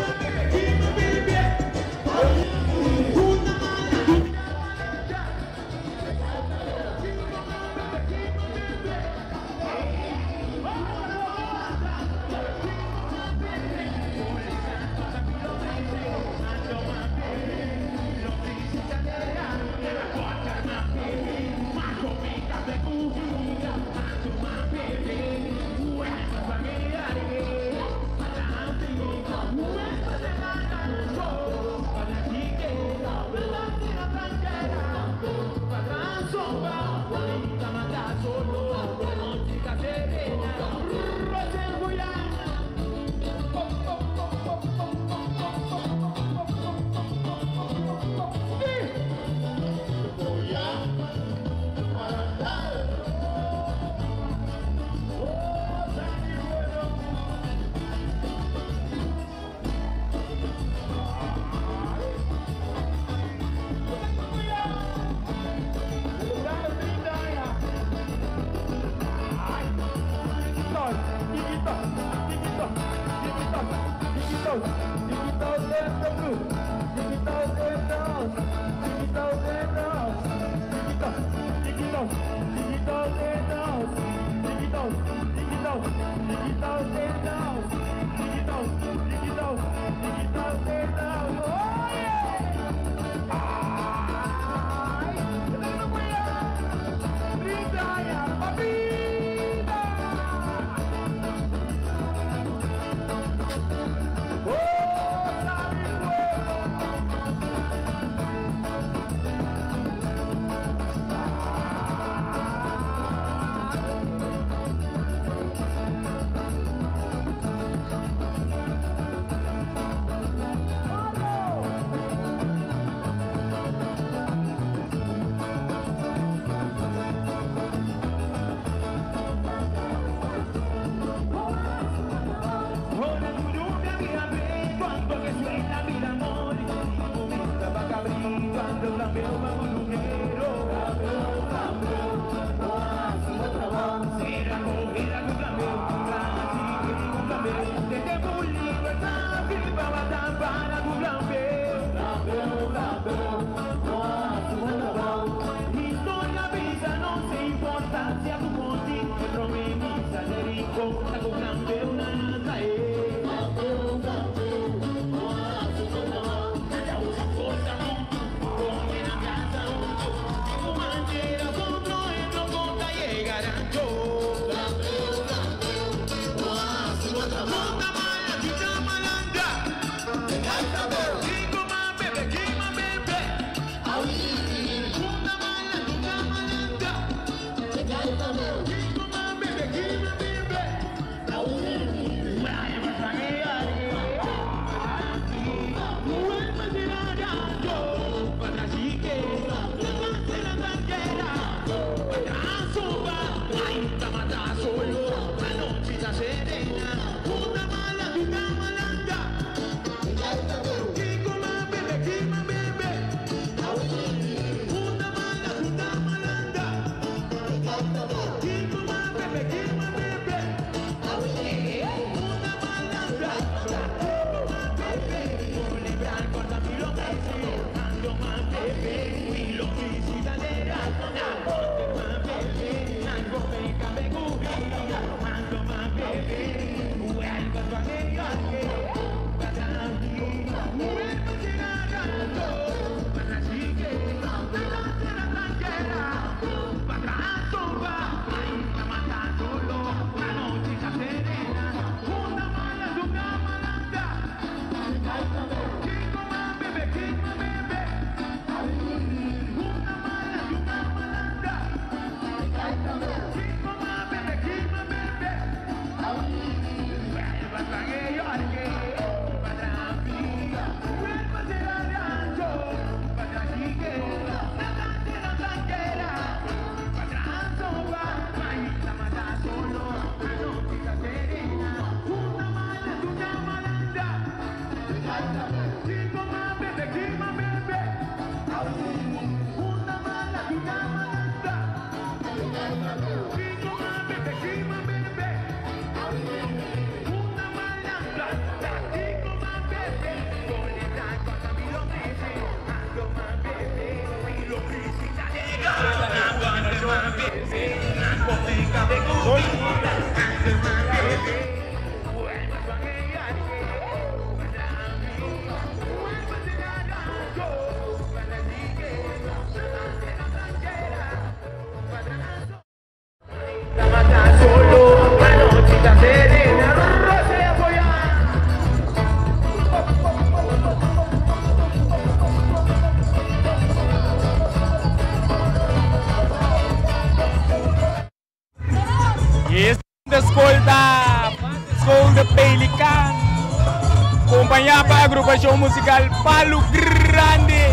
Acompañada para la agrupación musical Palo Grande.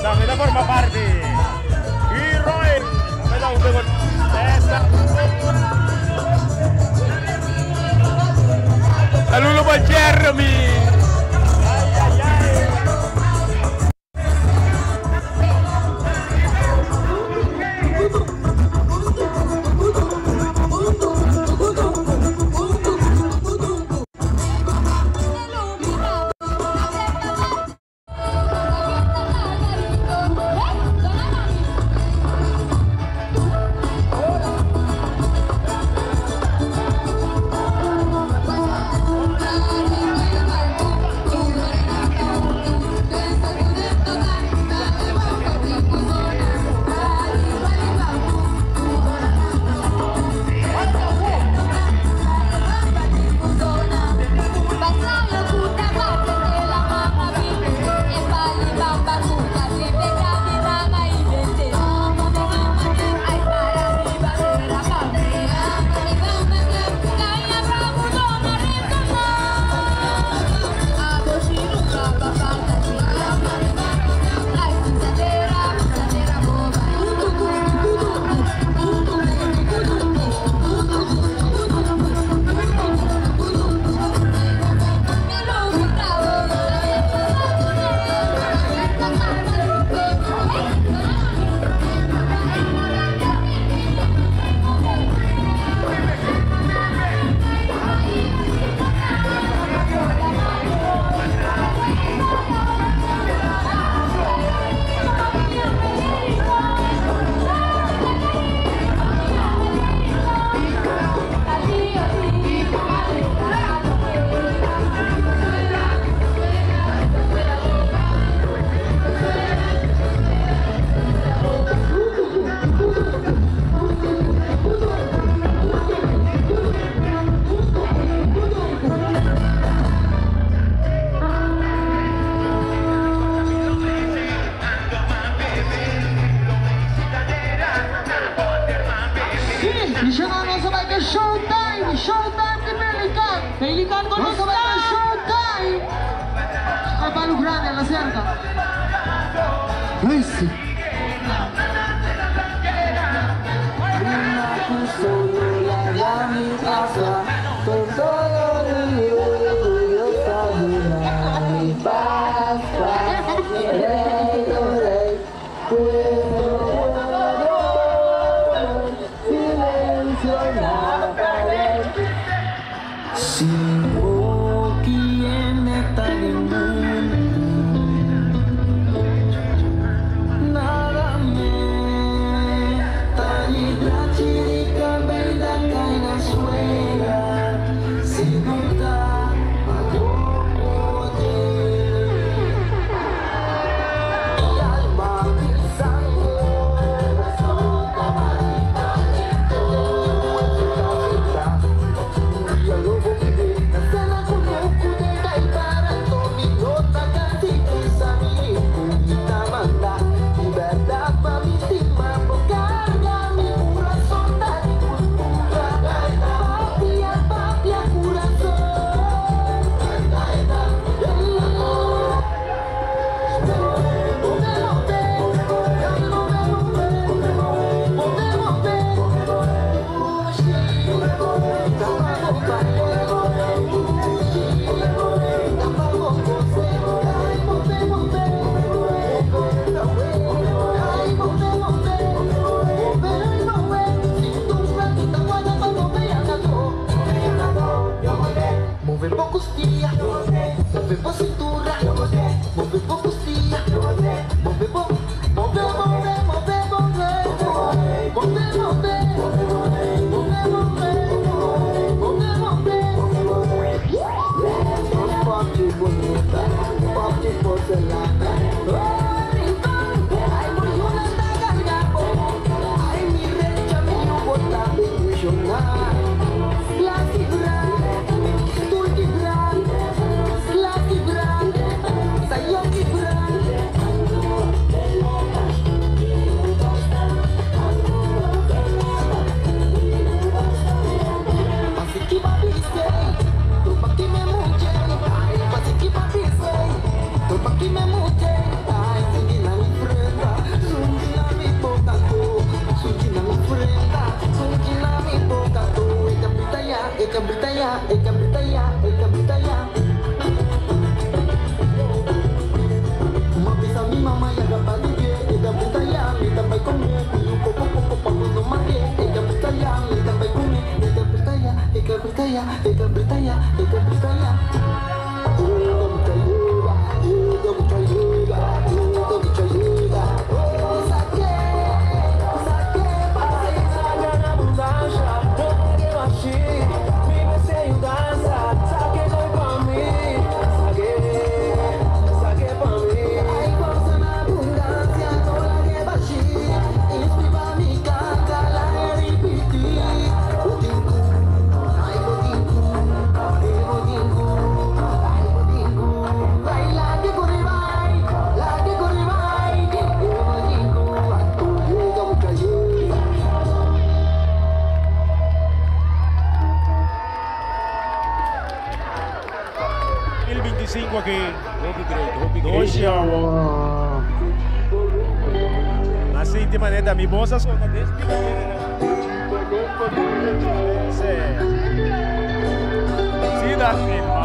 También forma parte. Y Roy, también da un juego de esta. Saludos para Jeremy. Están con nosotros. Hay palo grande en la cerca. Luis. Mimosa sono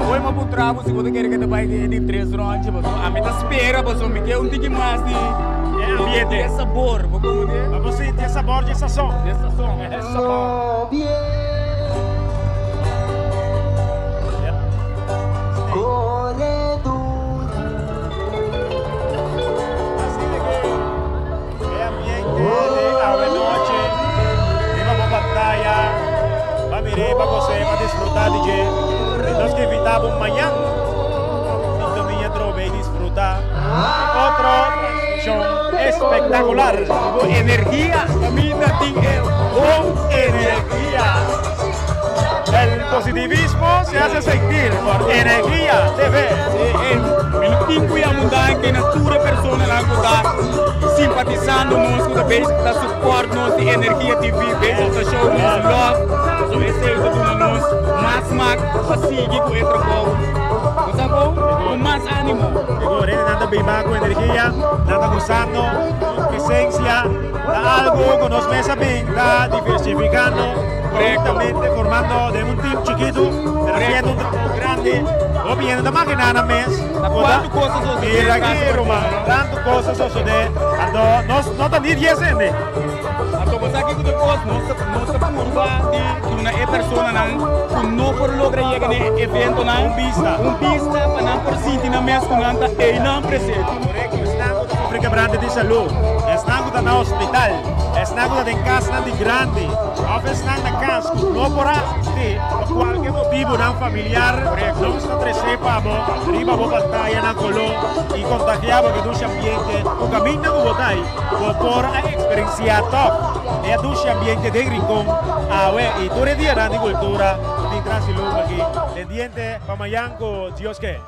Hoy me encontramos si você quer que te vai de 3 rounds, a mim tá espera, você me quer tique mais de ambiente, sabor, como dizer? Vamos sentir sabor de sazón, sabor. Para você para desfrutar de que nós que invitamos amanhã então minha trove disfrutar outra show espectacular con energía camina con energía. El positivismo se hace sentir por energía TV. El cuida mudar que natura persona lá está simpatizando nos com a vez da suporte nos de energia TV, vez da show nos love, so esse é o que nós mais smack, así que con otro con. Con más ánimo. Nada bima con energía, nada usando presencia, algo con los meses bien, está diversificando, correctamente formando de un team chiquito, pero haciendo un trabajo grande, o bien de más que nada más. ¿Cuántas cosas suceden? Mira aquí, Román, tantas cosas suceden, no te ni 10 años. Pues aquí con no se curva de una persona no por lograr llegar a evento un vista para por sentir na mes com anta e não presente. Correcto, estamos sofrendo quebrante de saúde, estamos no hospital, estamos em casa de grande, ou estamos na casa, não por qualquer motivo não familiar, não está crescendo para arriba vou batalha na colô e contagiar porque do ambiente, o caminho que botai, por a experiência top. É do ambiente de Rincón, e todo el día de cultura, de Transilum aquí, pendiente, Pamayanco, Dios que.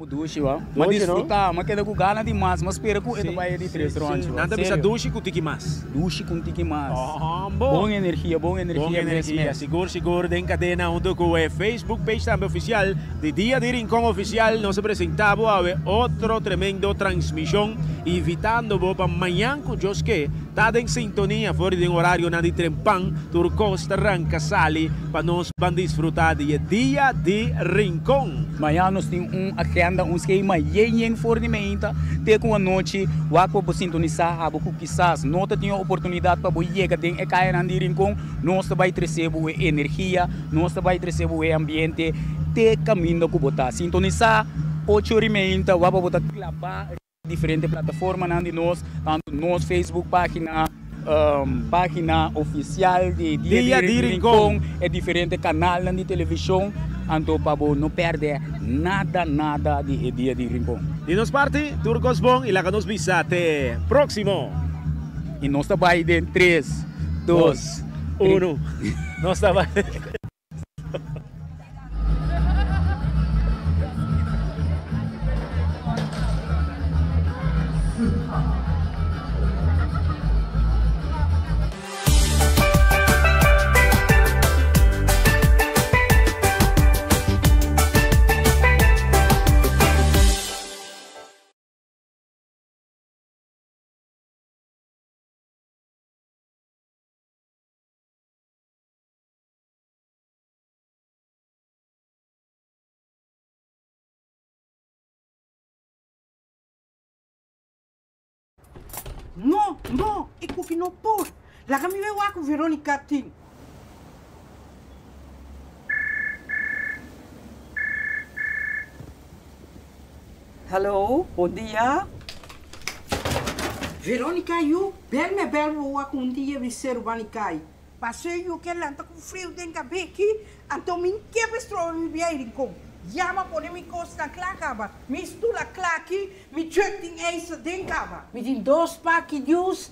Dushi, mas desfrutar, mas queda com gana demais, mas espera que ele vai de 3 restaurantes. Nada bisa dushi com tiki mas. Dushi com tiki mas. Bom. Boa energia. Bom energia. Seguro, em cadena junto com o Facebook page também oficial de Dia de Rincón Oficial. Nos apresentamos a outro tremendo transmissão, invitando-vos para amanhã com os que está em sintonia fora de horário na de Trempan, Turcosta, Rancasali, para nós desfrutar de Dia de Rincón. Amanhã nós temos uma agenda, um esquema bem fortemente. Tem com a noite, o para sintonizar, a boca quizás não tem a oportunidade para chegar em cair na de Rincón. Nós também recebemos energia, nós também recebemos ambiente, tem caminho que botar sintonizar. 8h30, vamos botar clapar diferentes plataformas na de nós, tanto nosso Facebook página oficial de Dia de Rincón, é diferente canal de televisão, então para não perder nada de Dia de Rincón. E nos parte, Turcos bom e lá que nos visa até próximo. E nós também de 3, 2, 1. Nós também. No, ik hoef je nog por. Laat me weer wakker, Veronica Ting. Hallo, bom dia. Veronica, you, bel wakker um dia we ser Vanicai. Passei eu que lá tá com frio dentro da beque, então me quebra estroa me vier com. Jama pode me costa clacaba, me stula claque, me chucking eisa denkaba. Me tem 2 packs de jus,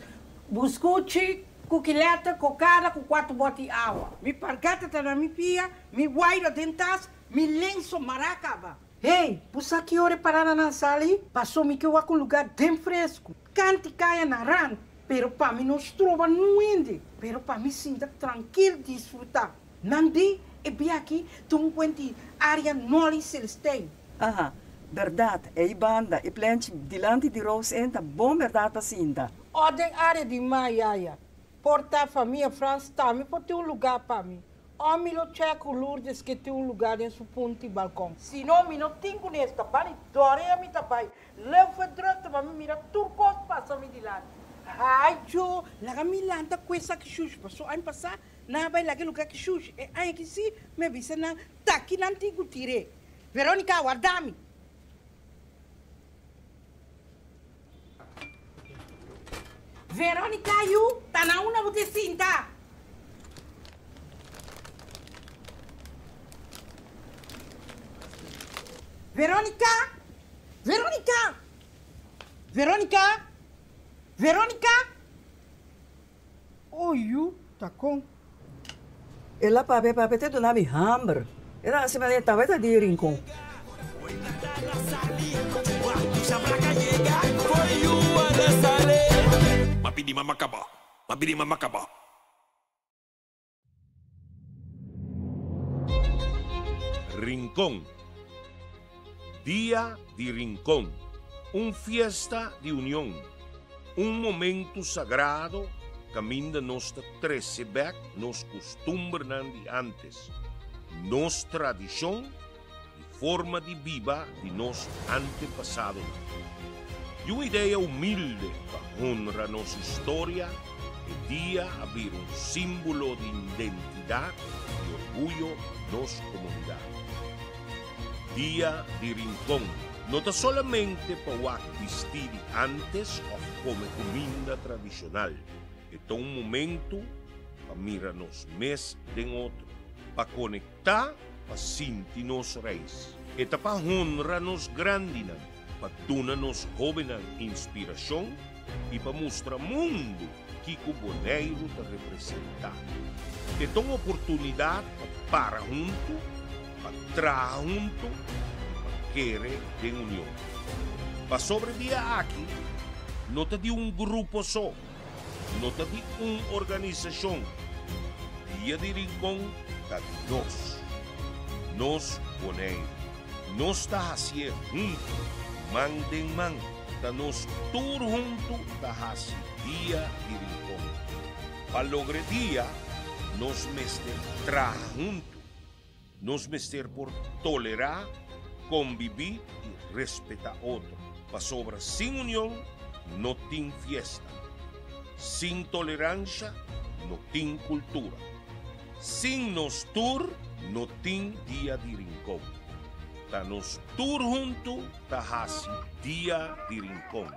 buscuchi, cuquileta, cocada com 4 botes de água. Me pargata tá na minha pia, me guaira dentas, me lenço maracaba. Ei, puxa que hora parada na sala, passou-me que eu vou com lugar bem fresco. Cante caia na ran, pero para mim não trova no inde, pero para mim sinta tranquilo desfrutar. Nandi, e bem aqui, tu me conti área Noli Celestine. Aha, verdade, é banda, e plante dilante de Rose entra, bom verdade para sinta. Ordem área de Maiaia, porta a família França também, pode ter lugar para mim. Homem lo checo Lourdes que tem lugar em seu ponto de balcão. Se não, me não tenho nesta, bani, dore a mim também. Leva direto para mim, mira, turcos passa-me de lá. Ai, jo, lá me lanta com essa que xuxa, passou ano passado. Na vai lá que lugar que xuxa. E aí que se me visse na taqui na antigo tire. Veronica, guarda-me. Veronica, you, tá na una você cinta. Veronica! Veronica! Veronica! Veronica! Oh, you, tá com? Ela pape te do nome hambre. Ela se vai estar vai de Rincón. Mapidi mamacaba. Rincón. Dia de Rincón, fiesta de união, momento sagrado, caminho da nossa trecebec, nos costumes de antes, nossa tradição e forma de vida de nosso antepassado. E uma ideia humilde para honrar nossa história, é dia abrir símbolo de identidade e orgulho de nossa comunidade. Dia de Rincón, não está somente para vestir antes ou comer comida tradicional. É um momento para mirar nos mês de outro, para conectar, para sentir nos reis. É para honrar nos grandes, para tornar nos jovens inspiração e para mostrar ao mundo que o boneiro está representar. É uma oportunidade para junto, para trabalhar junto, quiere de unión. Para sobre día aquí, no te di un grupo só, no te di una organización. Dia de Rincón está de nos Bonaire. Nos está haciendo junto, man de man, está nos todos juntos está haciendo Dia de Rincón. Para lograr día, nos mester trabajar juntos, nos mester por tolerar, convivir y respetar a otro. Para sobra sin unión, no tiene fiesta. Sin tolerancia, no tiene cultura. Sin nos tour, no tiene Dia de Rincón. Ta nos tour junto, ta hasi Dia de Rincón.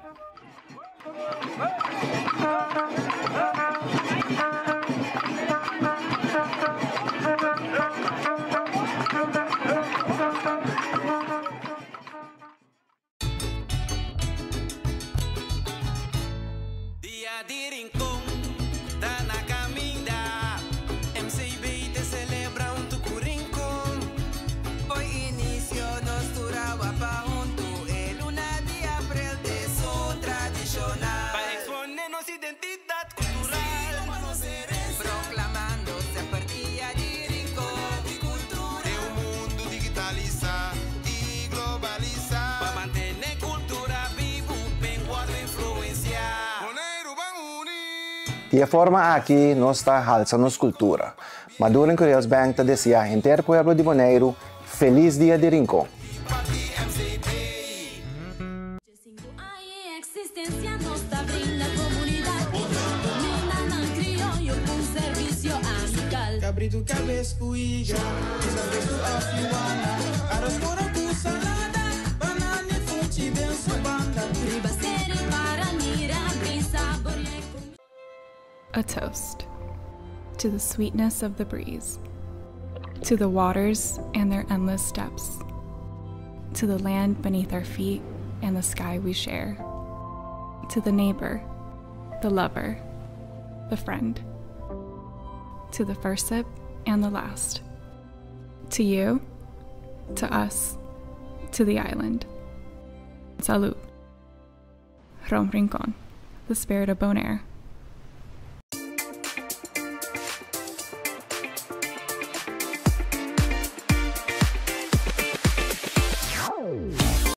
Dia de Rincón, tá na caminha. MCB te celebra tu rincón. Hoy inicio nos turaba pa junto. El 1 de abril de su tradicional. Para exponernos identidad cultural. Proclamándose por Dia de Rincón. De un mundo digitalizado y globalizado. Para mantener cultura vivo, bem guarda influencia. De forma aqui, nós está alçando cultura. Maduro Correios Bank te deseja a inteiro pueblo de Bonaire feliz Dia de Rincón. Cabrito cabeça cuija, cabeça afiwana, arroz com salada, banana e fonte benço banda. Ribaceira para mira, bem sabor. A toast to the sweetness of the breeze, to the waters and their endless steps, to the land beneath our feet and the sky we share, to the neighbor, the lover, the friend, to the first sip and the last, to you, to us, to the island. Salud. Rom Rincón, the spirit of Bonaire.